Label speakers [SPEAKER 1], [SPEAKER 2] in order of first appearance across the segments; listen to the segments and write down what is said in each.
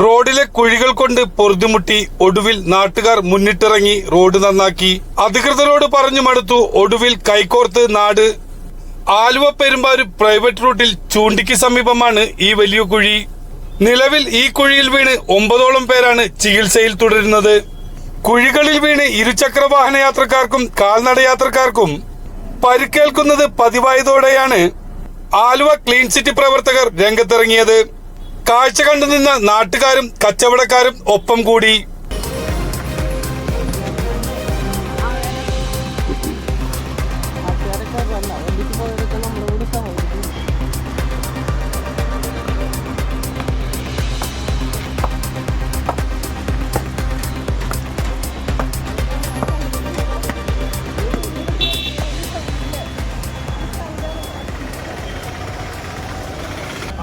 [SPEAKER 1] റോഡിലെ കുഴികൾ കൊണ്ട് പൊറുതിമുട്ടി ഒടുവിൽ നാട്ടുകാർ മുന്നിട്ടിറങ്ങി റോഡ് നന്നാക്കി. അധികൃതരോട് പറഞ്ഞു മടുത്തു. ഒടുവിൽ കൈകോർത്ത് നാട്. ആലുവ പെരുമ്പാവൂർ പ്രൈവറ്റ് റൂട്ടിൽ ചൂണ്ടിക്ക് സമീപമാണ് ഈ വലിയ കുഴി. നിലവിൽ ഈ കുഴിയിൽ വീണ് 9ഓളം പേരാണ് ചികിത്സയിൽ തുടരുന്നത്. കുഴികളിൽ വീണ് ഇരുചക്ര വാഹന യാത്രക്കാർക്കും കാൽനട യാത്രക്കാർക്കും പരിക്കേൽക്കുന്നത് പതിവായതോടെയാണ് ആലുവ ക്ലീൻ സിറ്റി പ്രവർത്തകർ രംഗത്തിറങ്ങിയത്. കാഴ്ച കണ്ടുനിന്ന നാട്ടുകാരും കച്ചവടക്കാരും ഒപ്പം കൂടി.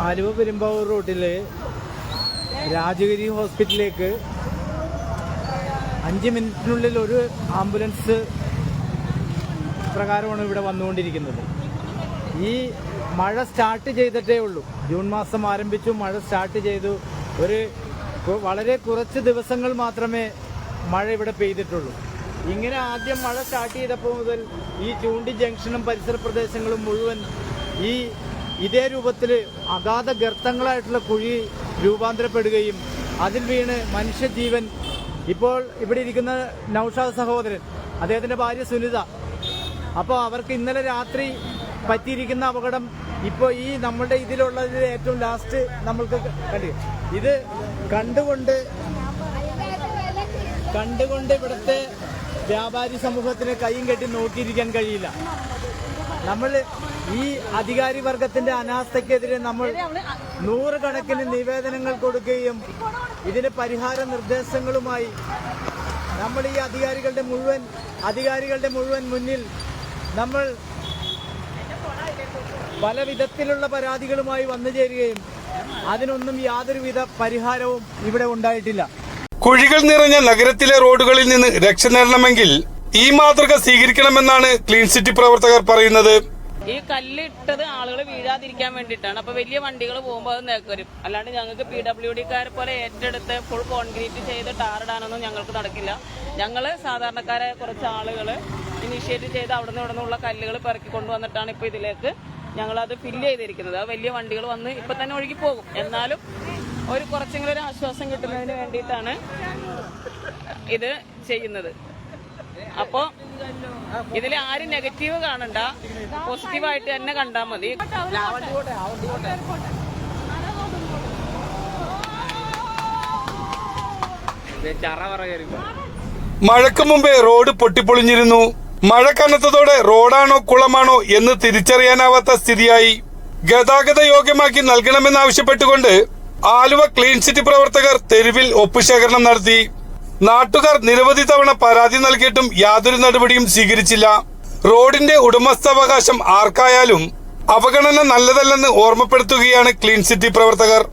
[SPEAKER 2] ആലുവ പെരുമ്പാവൂർ റോഡില് രാജഗിരി ഹോസ്പിറ്റലിലേക്ക് 5 മിനിറ്റിനുള്ളിൽ ഒരു ആംബുലൻസ് പ്രകാരമാണ് ഇവിടെ വന്നുകൊണ്ടിരിക്കുന്നത്. ഈ മഴ സ്റ്റാർട്ട് ചെയ്തിട്ടേ ഉള്ളൂ. ജൂൺ മാസം ആരംഭിച്ചു, മഴ സ്റ്റാർട്ട് ചെയ്തു. വളരെ കുറച്ച് ദിവസങ്ങൾ മാത്രമേ മഴ ഇവിടെ പെയ്തിട്ടുള്ളൂ. ഇങ്ങനെ ആദ്യം മഴ സ്റ്റാർട്ട് ചെയ്തപ്പോൾ മുതൽ ഈ ചൂണ്ടി ജംഗ്ഷനും പരിസര പ്രദേശങ്ങളും മുഴുവൻ ഇതേ രൂപത്തിൽ അഗാധ ഗർത്തങ്ങളായിട്ടുള്ള കുഴി രൂപാന്തരപ്പെടുകയും അതിൽ വീണ് മനുഷ്യജീവൻ, ഇപ്പോൾ ഇവിടെ ഇരിക്കുന്ന നൌഷാദ് സഹോദരൻ, അദ്ദേഹത്തിൻ്റെ ഭാര്യ സുനിത, അപ്പോൾ അവർക്ക് ഇന്നലെ രാത്രി പറ്റിയിരിക്കുന്ന അപകടം ഇപ്പോൾ ഈ നമ്മളുടെ ഇതിലുള്ളതിൽ ഏറ്റവും ലാസ്റ്റ് നമ്മൾക്ക് ഇത് കണ്ടുകൊണ്ട് ഇവിടുത്തെ വ്യാപാരി സമൂഹത്തിന് കൈയും കെട്ടി നോക്കിയിരിക്കാൻ കഴിയില്ല. നമ്മൾ ഈ അധികാരി വർഗത്തിന്റെ അനാസ്ഥയ്ക്കെതിരെ നമ്മൾ 100 കണക്കിന് നിവേദനങ്ങൾ കൊടുക്കുകയും ഇതിന് പരിഹാര നിർദ്ദേശങ്ങളുമായി നമ്മൾ ഈ അധികാരികളുടെ മുഴുവൻ മുന്നിൽ നമ്മൾ പല വിധത്തിലുള്ള പരാതികളുമായി വന്നു ചേരുകയും അതിനൊന്നും യാതൊരുവിധ പരിഹാരവും ഇവിടെ ഉണ്ടായിട്ടില്ല.
[SPEAKER 1] കുഴികൾ നിറഞ്ഞ നഗരത്തിലെ റോഡുകളിൽ നിന്ന് രക്ഷ നേടണമെങ്കിൽ ഈ മാതൃക സ്വീകരിക്കണമെന്നാണ് ക്ലീൻ സിറ്റി പ്രവർത്തകർ പറയുന്നത്.
[SPEAKER 3] ഈ കല്ലിട്ടത് ആളുകൾ വീഴാതിരിക്കാൻ വേണ്ടിയിട്ടാണ്. അപ്പൊ വലിയ വണ്ടികൾ പോകുമ്പോൾ അത് നേക്കരും. അല്ലാണ്ട് ഞങ്ങൾക്ക് PWDക്കാരെ പോലെ ഏറ്റെടുത്ത് ഫുൾ കോൺക്രീറ്റ് ചെയ്ത് ടാറിടാനൊന്നും ഞങ്ങൾക്ക് നടക്കില്ല. ഞങ്ങൾ സാധാരണക്കാരായ കുറച്ച് ആളുകൾ ഇനിഷ്യേറ്റ് ചെയ്ത് അവിടെ നിന്നുള്ള കല്ലുകൾ പെറുക്കി കൊണ്ടുവന്നിട്ടാണ് ഇപ്പൊ ഇതിലേക്ക് ഞങ്ങളത് ഫില്ല് ചെയ്തിരിക്കുന്നത്. അത് വലിയ വണ്ടികൾ വന്ന് ഇപ്പൊ തന്നെ ഒഴുകി പോകും. എന്നാലും കുറച്ചെങ്കിലും ഒരു ആശ്വാസം കിട്ടുന്നതിന് വേണ്ടിയിട്ടാണ് ഇത് ചെയ്യുന്നത്. അപ്പോ ഇതിൽ ആരും നെഗറ്റീവ് കാണണ്ട, പോസിറ്റീവായിട്ട് തന്നെ കണ്ടാ മതി.
[SPEAKER 1] മഴയ്ക്ക് മുമ്പേ റോഡ് പൊട്ടിപ്പൊളിഞ്ഞിരുന്നു. മഴ കനത്തതോടെ റോഡാണോ കുളമാണോ എന്ന് തിരിച്ചറിയാനാവാത്ത സ്ഥിതിയായി. ഗതാഗത യോഗ്യമാക്കി നൽകണമെന്നാവശ്യപ്പെട്ടുകൊണ്ട് ആലുവ ക്ലീൻ സിറ്റി പ്രവർത്തകർ തെരുവിൽ ഒപ്പുശേഖരണം നടത്തി. നാട്ടുകാർ നിരവധി തവണ പരാതി നൽകിയിട്ടും യാതൊരു നടപടിയും സ്വീകരിച്ചില്ല. റോഡിന്റെ ഉടമസ്ഥാവകാശം ആർക്കായാലും അവഗണന നല്ലതല്ലെന്ന് ഓർമ്മപ്പെടുത്തുകയാണ് ക്ലീൻ സിറ്റി പ്രവർത്തകർ.